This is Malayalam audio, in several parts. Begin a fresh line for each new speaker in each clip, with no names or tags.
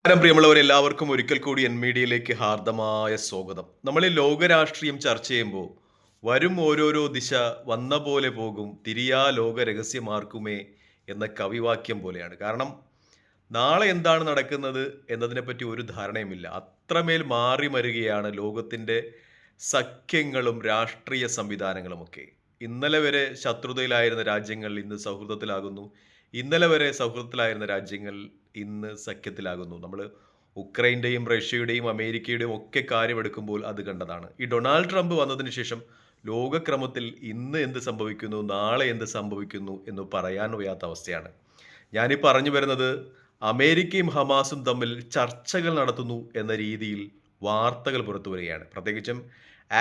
പ്രിയമുള്ളവരെ എല്ലാവർക്കും ഒരിക്കൽ കൂടി മീഡിയയിലേക്ക് ഹാർദമായ സ്വാഗതം. നമ്മൾ ഈ ലോകരാഷ്ട്രീയം ചർച്ച ചെയ്യുമ്പോൾ വരും ഓരോരോ ദിശ വന്ന പോലെ പോകും തിരിയാ ലോക രഹസ്യമാർക്കുമേ എന്ന കവിവാക്യം പോലെയാണ്. കാരണം നാളെ എന്താണ് നടക്കുന്നത് എന്നതിനെപ്പറ്റി ഒരു ധാരണയുമില്ല. അത്രമേൽ മാറി മരുകയാണ് ലോകത്തിന്റെ സഖ്യങ്ങളും രാഷ്ട്രീയ സംവിധാനങ്ങളുമൊക്കെ. ഇന്നലെ വരെ ശത്രുതയിലായിരുന്ന രാജ്യങ്ങൾ ഇന്ന് സൗഹൃദത്തിലാകുന്നു. ഇന്നലെ വരെ സൗഹൃദത്തിലായിരുന്ന രാജ്യങ്ങൾ ഇന്ന് സഖ്യത്തിലാകുന്നു. നമ്മൾ ഉക്രൈൻ്റെയും റഷ്യയുടെയും അമേരിക്കയുടെയും ഒക്കെ കാര്യമെടുക്കുമ്പോൾ അത് കണ്ടതാണ്. ഈ ഡൊണാൾഡ് ട്രംപ് വന്നതിന് ശേഷം ലോകക്രമത്തിൽ ഇന്ന് എന്ത് സംഭവിക്കുന്നു, നാളെ എന്ത് സംഭവിക്കുന്നു എന്ന് പറയാൻ വയ്യാത്ത അവസ്ഥയാണ്. ഞാനീ പറഞ്ഞു വരുന്നത് അമേരിക്കയും ഹമാസും തമ്മിൽ ചർച്ചകൾ നടത്തുന്നു എന്ന രീതിയിൽ വാർത്തകൾ പുറത്തു വരികയാണ്. പ്രത്യേകിച്ചും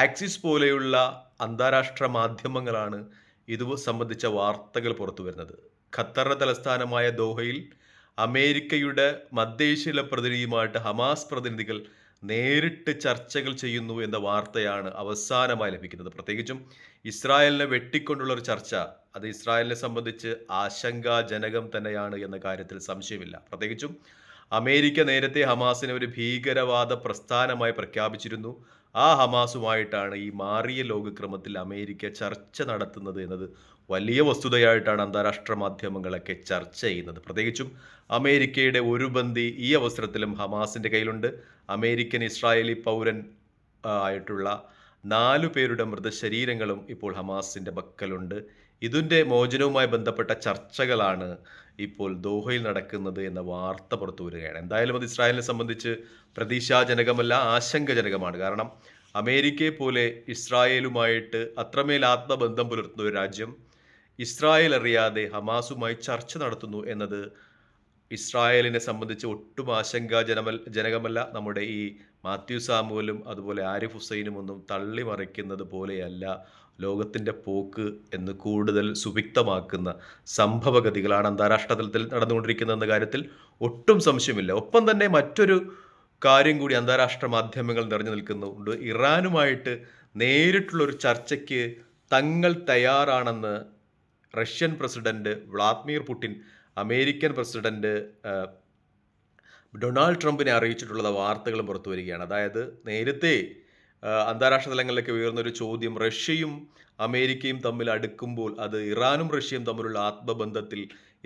ആക്സിസ് പോലെയുള്ള അന്താരാഷ്ട്ര മാധ്യമങ്ങളാണ് ഇത് സംബന്ധിച്ച വാർത്തകൾ പുറത്തു വരുന്നത്. ഖത്തറിന്റെ തലസ്ഥാനമായ ദോഹയിൽ അമേരിക്കയുടെ മധ്യേഷ്യയിലെ പ്രതിനിധിയുമായിട്ട് ഹമാസ് പ്രതിനിധികൾ നേരിട്ട് ചർച്ചകൾ ചെയ്യുന്നു എന്ന വാർത്തയാണ് അവസാനമായി ലഭിക്കുന്നത്. പ്രത്യേകിച്ചും ഇസ്രായേലിനെ വെട്ടിക്കൊണ്ടുള്ള ഒരു ചർച്ച, അത് ഇസ്രായേലിനെ സംബന്ധിച്ച് ആശങ്കാജനകം തന്നെയാണ് എന്ന കാര്യത്തിൽ സംശയമില്ല. പ്രത്യേകിച്ചും അമേരിക്ക നേരത്തെ ഹമാസിനെ ഒരു ഭീകരവാദ പ്രസ്ഥാനമായി പ്രഖ്യാപിച്ചിരുന്നു. ആ ഹമാസുമായിട്ടാണ് ഈ മാറിയ ലോകക്രമത്തിൽ അമേരിക്ക ചർച്ച നടത്തുന്നത് എന്നത് വലിയ വസ്തുതയായിട്ടാണ് അന്താരാഷ്ട്ര മാധ്യമങ്ങളൊക്കെ ചർച്ച ചെയ്യുന്നത്. പ്രത്യേകിച്ചും അമേരിക്കയുടെ ഒരു ബന്ദി ഈ അവസരത്തിലും ഹമാസിന്റെ കയ്യിലുണ്ട്. അമേരിക്കൻ ഇസ്രായേലി പൗരൻ ആയിട്ടുള്ള 4 പേരുടെ മൃതശരീരങ്ങളും ഇപ്പോൾ ഹമാസിന്റെ പക്കലുണ്ട്. ഇതിന്റെ മോചനവുമായി ബന്ധപ്പെട്ട ചർച്ചകളാണ് ഇപ്പോൾ ദോഹയിൽ നടക്കുന്നത് എന്ന വാർത്ത പുറത്തു വരികയാണ്. എന്തായാലും അത് ഇസ്രായേലിനെ സംബന്ധിച്ച് പ്രതീക്ഷാജനകമല്ല, ആശങ്കജനകമാണ്. കാരണം അമേരിക്കയെ പോലെ ഇസ്രായേലുമായിട്ട് അത്രമേൽ ആത്മബന്ധം പുലർത്തുന്ന ഒരു രാജ്യം ഇസ്രായേൽ അറിയാതെ ഹമാസുമായി ചർച്ച നടത്തുന്നു എന്നത് ഇസ്രായേലിനെ സംബന്ധിച്ച് ഒട്ടും ജനകമല്ല. നമ്മുടെ ഈ മാത്യു സാമുവലും അതുപോലെ ആരിഫ് ഹുസൈനും ഒന്നും തള്ളിമറിക്കുന്നത് പോലെയല്ല ലോകത്തിന്റെ പോക്ക് എന്ന് കൂടുതൽ സുവിക്തമാക്കുന്ന സംഭവഗതികളാണ് അന്താരാഷ്ട്ര തലത്തിൽ നടന്നുകൊണ്ടിരിക്കുന്ന കാര്യത്തിൽ ഒട്ടും സംശയമില്ല. ഒപ്പം തന്നെ മറ്റൊരു കാര്യം കൂടി അന്താരാഷ്ട്ര മാധ്യമങ്ങൾ നിറഞ്ഞു നിൽക്കുന്നുണ്ട്. ഇറാനുമായിട്ട് നേരിട്ടുള്ള ഒരു ചർച്ചയ്ക്ക് തങ്ങൾ തയ്യാറാണെന്ന് Russian president Vladimir Putin American president Donald ട്രംപിനെ അറിയിച്ചിട്ടുള്ള വാർത്തകളും പുറത്തു വരികയാണ്. അതായത് നേരത്തെ അന്താരാഷ്ട്ര തലങ്ങളിലേക്ക് ഉയർന്നൊരു ചോദ്യം, റഷ്യയും അമേരിക്കയും തമ്മിൽ അടുക്കുമ്പോൾ അത് ഇറാനും റഷ്യയും തമ്മിലുള്ള ആത്മബന്ധത്തിൽ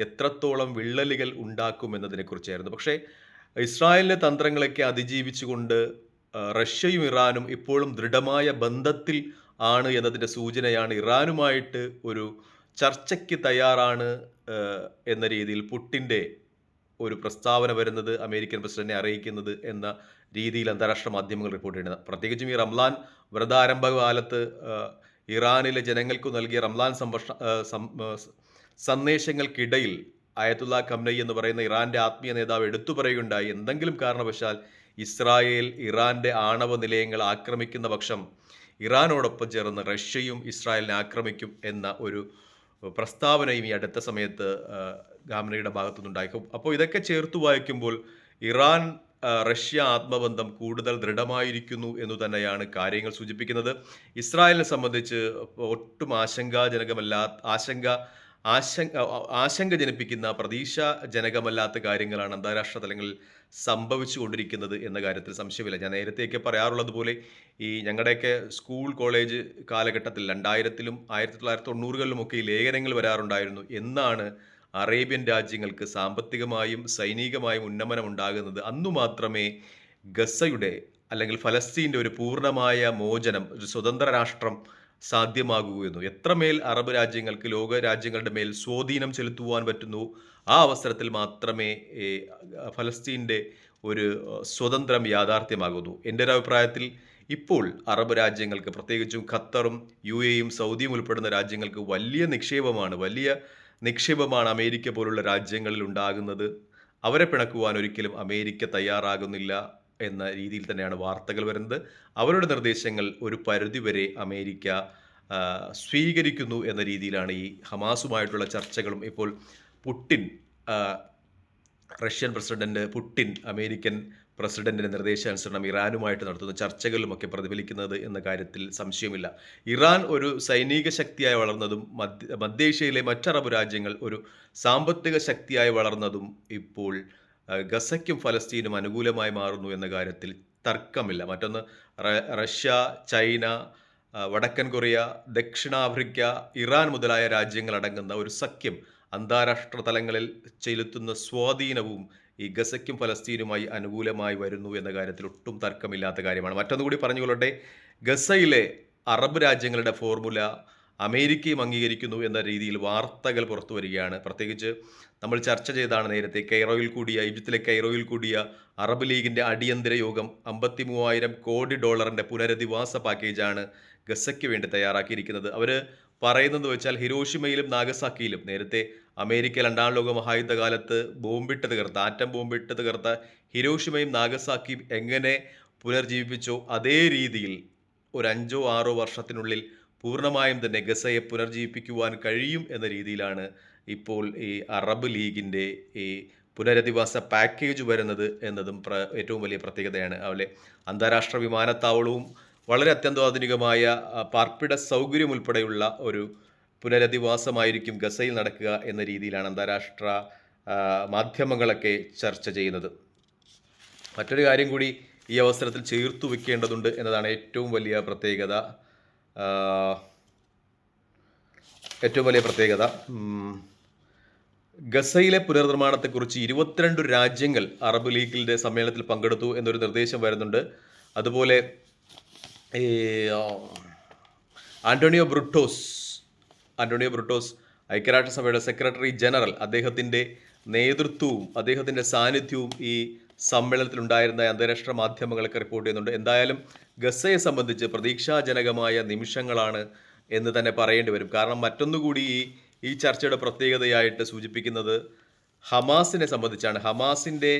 എത്രത്തോളം വിള്ളലുകൾ ഉണ്ടാക്കും എന്നതിനെ കുറിച്ചായിരുന്നു. പക്ഷേ ഇസ്രായേലിന്റെ തന്ത്രങ്ങളൊക്കെ അതിജീവിച്ചുകൊണ്ട് റഷ്യയും ഇറാനും ഇപ്പോഴും ദൃഢമായ ബന്ധത്തിൽ ആണ് എന്നതിന്റെ സൂചനയാണ് ഇറാനുമായിട്ട് ഒരു ചർച്ചയ്ക്ക് തയ്യാറാണ് എന്ന രീതിയിൽ പുടിന്റെ ഒരു പ്രസ്താവന വരുന്നത്, അമേരിക്കൻ പ്രസിഡന്റിനെ അറിയിക്കുന്നത് എന്ന രീതിയിൽ അന്താരാഷ്ട്ര മാധ്യമങ്ങൾ റിപ്പോർട്ട് ചെയ്യുന്നത്. പ്രത്യേകിച്ചും ഈ റംലാൻ വ്രതാരംഭ കാലത്ത് ഇറാനിലെ ജനങ്ങൾക്ക് നൽകിയ റംലാൻ സന്ദേശങ്ങൾക്കിടയിൽ അയത്തുള്ള ഖംനയി എന്ന് പറയുന്ന ഇറാന്റെ ആത്മീയ നേതാവ് എടുത്തു പറയുകയുണ്ടായി, എന്തെങ്കിലും കാരണവശാൽ ഇസ്രായേൽ ഇറാന്റെ ആണവ നിലയങ്ങൾ ആക്രമിക്കുന്ന പക്ഷം ഇറാനോടൊപ്പം ചേർന്ന് റഷ്യയും ഇസ്രായേലിനെ ആക്രമിക്കും എന്ന ഒരു പ്രസ്താവനയും ഈ അടുത്ത സമയത്ത് ഖാംനയുടെ ഭാഗത്തുനിന്നുണ്ടായി. അപ്പോൾ ഇതൊക്കെ ചേർത്ത് വായിക്കുമ്പോൾ ഇറാൻ റഷ്യ ആത്മബന്ധം കൂടുതൽ ദൃഢമായിരിക്കുന്നു എന്ന് തന്നെയാണ് കാര്യങ്ങൾ സൂചിപ്പിക്കുന്നത്. ഇസ്രായേലിനെ സംബന്ധിച്ച് ഒട്ടും ആശങ്ക ജനിപ്പിക്കുന്ന പ്രതീക്ഷാജനകമല്ലാത്ത കാര്യങ്ങളാണ് അന്താരാഷ്ട്ര തലങ്ങളിൽ സംഭവിച്ചുകൊണ്ടിരിക്കുന്നത് എന്ന കാര്യത്തിൽ സംശയമില്ല. ഞാൻ നേരത്തെയൊക്കെ പറയാറുള്ളത് പോലെ ഈ ഞങ്ങളുടെയൊക്കെ സ്കൂൾ കോളേജ് കാലഘട്ടത്തിൽ 2000-ലും 1990-കളിലുമൊക്കെ ഈ ലേഖനങ്ങൾ വരാറുണ്ടായിരുന്നു. എന്നാണ് അറേബ്യൻ രാജ്യങ്ങൾക്ക് സാമ്പത്തികമായും സൈനികമായും ഉന്നമനം ഉണ്ടാകുന്നത്, അന്നു മാത്രമേ ഗസയുടെ അല്ലെങ്കിൽ ഫലസ്തീൻ്റെ ഒരു പൂർണ്ണമായ മോചനം, ഒരു സ്വതന്ത്ര രാഷ്ട്രം സാധ്യമാകുകയെന്നു. എത്രമേൽ അറബ് രാജ്യങ്ങൾക്ക് ലോക രാജ്യങ്ങളുടെ മേൽ സ്വാധീനം ചെലുത്തുവാൻ പറ്റുന്നു, ആ അവസരത്തിൽ മാത്രമേ ഫലസ്തീൻ്റെ ഒരു സ്വതന്ത്രം യാഥാർത്ഥ്യമാകുന്നു. എൻ്റെ ഒരു അഭിപ്രായത്തിൽ ഇപ്പോൾ അറബ് രാജ്യങ്ങൾക്ക്, പ്രത്യേകിച്ചും ഖത്തറും UAEയും സൗദിയും ഉൾപ്പെടുന്ന രാജ്യങ്ങൾക്ക് വലിയ നിക്ഷേപമാണ് അമേരിക്ക പോലുള്ള രാജ്യങ്ങളിൽ ഉണ്ടാകുന്നത്. അവരെ പിണക്കുവാൻ ഒരിക്കലും അമേരിക്ക തയ്യാറാകുന്നില്ല എന്ന രീതിയിൽ തന്നെയാണ് വാർത്തകൾ വരുന്നത്. അവരുടെ നിർദ്ദേശങ്ങൾ ഒരു പരിധിവരെ അമേരിക്ക സ്വീകരിക്കുന്നു എന്ന രീതിയിലാണ് ഈ ഹമാസുമായിട്ടുള്ള ചർച്ചകളും ഇപ്പോൾ Putin Russian president Putin American പ്രസിഡന്റിന്റെ നിർദ്ദേശാനുസരണം ഇറാനുമായിട്ട് നടത്തുന്ന ചർച്ചകളിലുമൊക്കെ പ്രതിഫലിക്കുന്നത് എന്ന കാര്യത്തിൽ സംശയമില്ല. ഇറാൻ ഒരു സൈനിക ശക്തിയായി വളർന്നതും മധ്യേഷ്യയിലെ മറ്ററബ് രാജ്യങ്ങൾ ഒരു സാമ്പത്തിക ശക്തിയായി വളർന്നതും ഇപ്പോൾ ഗസയ്ക്കും ഫലസ്തീനും അനുകൂലമായി മാറുന്നു എന്ന കാര്യത്തിൽ തർക്കമില്ല. മറ്റൊന്ന് റഷ്യ, ചൈന, വടക്കൻ കൊറിയ, ദക്ഷിണാഫ്രിക്ക, ഇറാൻ മുതലായ രാജ്യങ്ങളടങ്ങുന്ന ഒരു സഖ്യം അന്താരാഷ്ട്ര തലങ്ങളിൽ ചെലുത്തുന്ന സ്വാധീനവും ഈ ഗസയ്ക്കും ഫലസ്തീനുമായി അനുകൂലമായി വരുന്നു എന്ന കാര്യത്തിൽ ഒട്ടും തർക്കമില്ലാത്ത കാര്യമാണ്. മറ്റൊന്നുകൂടി പറഞ്ഞുകൊള്ളട്ടെ, ഗസയിലെ അറബ് രാജ്യങ്ങളുടെ ഫോർമുല അമേരിക്കയും അംഗീകരിക്കുന്നു എന്ന രീതിയിൽ വാർത്തകൾ പുറത്തു വരികയാണ്. പ്രത്യേകിച്ച് നമ്മൾ ചർച്ച ചെയ്താണ് നേരത്തെ ഈജിപ്തിലെ കൈറോയിൽ കൂടിയ അറബ് ലീഗിന്റെ അടിയന്തര യോഗം $53,000 കോടി പുനരധിവാസ പാക്കേജാണ് ഗസയ്ക്ക് വേണ്ടി തയ്യാറാക്കിയിരിക്കുന്നത്. അവർ പറയുന്നത് വെച്ചാൽ ഹിരോഷിമയിലും നാഗസാക്കിയിലും നേരത്തെ അമേരിക്ക രണ്ടാം ലോക മഹായുദ്ധകാലത്ത് ആറ്റം ബോംബിട്ട് തകർത്ത ഹിരോഷിമയും നാഗസാക്കിയും എങ്ങനെ പുനർജീവിപ്പിച്ചോ അതേ രീതിയിൽ ഒരു 5-6 വർഷത്തിനുള്ളിൽ പൂർണ്ണമായും തന്നെ ഗസയെ പുനർജീവിപ്പിക്കുവാൻ കഴിയും എന്ന രീതിയിലാണ് ഇപ്പോൾ ഈ അറബ് ലീഗിൻ്റെ ഈ പുനരധിവാസ പാക്കേജ് വരുന്നത് എന്നതും ഏറ്റവും വലിയ പ്രത്യേകതയാണ്. അതുപോലെ അന്താരാഷ്ട്ര വിമാനത്താവളവും വളരെ അത്യന്താധുനികമായ പാർപ്പിട സൗകര്യം ഉൾപ്പെടെയുള്ള ഒരു പുനരധിവാസമായിരിക്കും ഗസയിൽ നടക്കുക എന്ന രീതിയിലാണ് അന്താരാഷ്ട്ര മാധ്യമങ്ങളൊക്കെ ചർച്ച ചെയ്യുന്നത്. മറ്റൊരു കാര്യം കൂടി ഈ അവസരത്തിൽ ചേർത്തു വെക്കേണ്ടതുണ്ട് എന്നതാണ് ഏറ്റവും വലിയ പ്രത്യേകത. ഗസയിലെ പുനർനിർമ്മാണത്തെക്കുറിച്ച് 22 രാജ്യങ്ങൾ അറബ് ലീഗിൻ്റെ സമ്മേളനത്തിൽ പങ്കെടുത്തു എന്നൊരു നിർദ്ദേശം വരുന്നുണ്ട്. അതുപോലെ ഈ ആന്റോണിയോ ബ്രുട്ടോസ് ഐക്യരാഷ്ട്രസഭയുടെ സെക്രട്ടറി ജനറൽ, അദ്ദേഹത്തിൻ്റെ നേതൃത്വവും അദ്ദേഹത്തിൻ്റെ സാന്നിധ്യവും ഈ സമ്മേളനത്തിൽ ഉണ്ടായിരുന്ന അന്താരാഷ്ട്ര മാധ്യമങ്ങളൊക്കെ റിപ്പോർട്ട് ചെയ്യുന്നുണ്ട്. എന്തായാലും ഗസയെ സംബന്ധിച്ച് പ്രതീക്ഷാജനകമായ നിമിഷങ്ങളാണ് എന്ന് തന്നെ പറയേണ്ടി വരും. കാരണം മറ്റൊന്നുകൂടി ഈ ചർച്ചയുടെ പ്രത്യേകതയായിട്ട് സൂചിപ്പിക്കുന്നത് ഹമാസിനെ സംബന്ധിച്ചാണ്. ഹമാസിൻ്റെ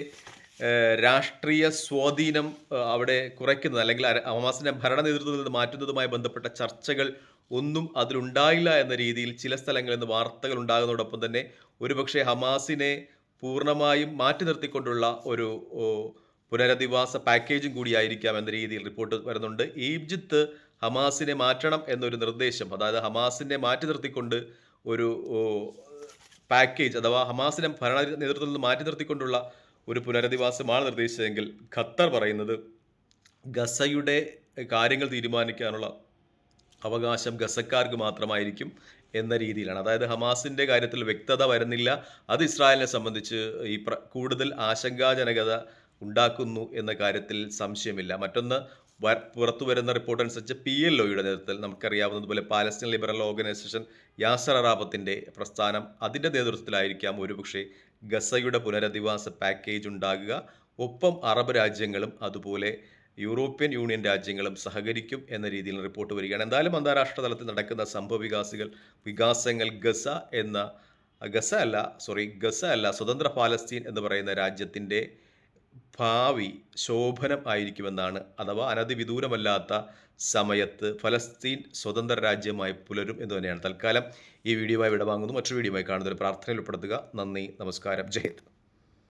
രാഷ്ട്രീയ സ്വാധീനം അവിടെ കുറയ്ക്കുന്നത്, അല്ലെങ്കിൽ ഹമാസിനെ ഭരണ നേതൃത്വത്തിൽ നിന്ന് മാറ്റുന്നതുമായി ബന്ധപ്പെട്ട ചർച്ചകൾ ഒന്നും അതിലുണ്ടായില്ല എന്ന രീതിയിൽ ചില സ്ഥലങ്ങളിൽ നിന്ന് വാർത്തകൾ ഉണ്ടാകുന്നതോടൊപ്പം തന്നെ ഒരുപക്ഷെ ഹമാസിനെ പൂർണ്ണമായും മാറ്റി നിർത്തിക്കൊണ്ടുള്ള ഒരു പുനരധിവാസ പാക്കേജും കൂടിയായിരിക്കാം എന്ന രീതിയിൽ റിപ്പോർട്ട് വരുന്നുണ്ട്. ഈജിപ്ത് ഹമാസിനെ മാറ്റണം എന്നൊരു നിർദ്ദേശം, അതായത് ഹമാസിനെ മാറ്റി നിർത്തിക്കൊണ്ട് ഒരു പാക്കേജ്, അഥവാ ഹമാസിനെ ഭരണ നേതൃത്വത്തിൽ നിന്ന് മാറ്റി നിർത്തിക്കൊണ്ടുള്ള ഒരു പുനരധിവാസമാണ് നിർദ്ദേശിച്ചതെങ്കിൽ ഖത്തർ പറയുന്നത് ഗസയുടെ കാര്യങ്ങൾ തീരുമാനിക്കാനുള്ള അവകാശം ഗസക്കാർക്ക് മാത്രമായിരിക്കും എന്ന രീതിയിലാണ്. അതായത് ഹമാസിൻ്റെ കാര്യത്തിൽ വ്യക്തത വരുന്നില്ല. അത് ഇസ്രായേലിനെ സംബന്ധിച്ച് കൂടുതൽ ആശങ്കാജനകത ഉണ്ടാക്കുന്നു എന്ന കാര്യത്തിൽ സംശയമില്ല. മറ്റൊന്ന്, പുറത്തു വരുന്ന റിപ്പോർട്ട് അനുസരിച്ച് PLOയുടെ നേതൃത്വത്തിൽ നമുക്കറിയാവുന്നതുപോലെ പാലസ്തീൻ ലിബറൽ ഓർഗനൈസേഷൻ യാസർ അറാഫത്തിൻ്റെ പ്രസ്ഥാനം, അതിൻ്റെ നേതൃത്വത്തിലായിരിക്കാം ഒരുപക്ഷെ ഗസയുടെ പുനരധിവാസ പാക്കേജ് ഉണ്ടാകുക. ഒപ്പം അറബ് രാജ്യങ്ങളും അതുപോലെ യൂറോപ്യൻ യൂണിയൻ രാജ്യങ്ങളും സഹകരിക്കും എന്ന രീതിയിൽ റിപ്പോർട്ട് വരികയാണ്. എന്തായാലും അന്താരാഷ്ട്ര തലത്തിൽ നടക്കുന്ന വികാസങ്ങൾ ഗസ അല്ല സ്വതന്ത്ര പാലസ്തീൻ എന്ന് പറയുന്ന രാജ്യത്തിൻ്റെ ഭാവി ശോഭനം ആയിരിക്കുമെന്നാണ്, അഥവാ അനധിവിദൂരമല്ലാത്ത സമയത്ത് ഫലസ്തീൻ സ്വതന്ത്ര രാജ്യമായി പുലരും എന്ന് തന്നെയാണ്. തൽക്കാലം ഈ വീഡിയോയുമായി വിടവാങ്ങുന്നു. മറ്റൊരു വീഡിയോയുമായി കാണുന്നതിൽ പ്രാർത്ഥനയിൽ ഉൾപ്പെടുത്തുക. നന്ദി, നമസ്കാരം, ജയ് ഹിന്ദ്.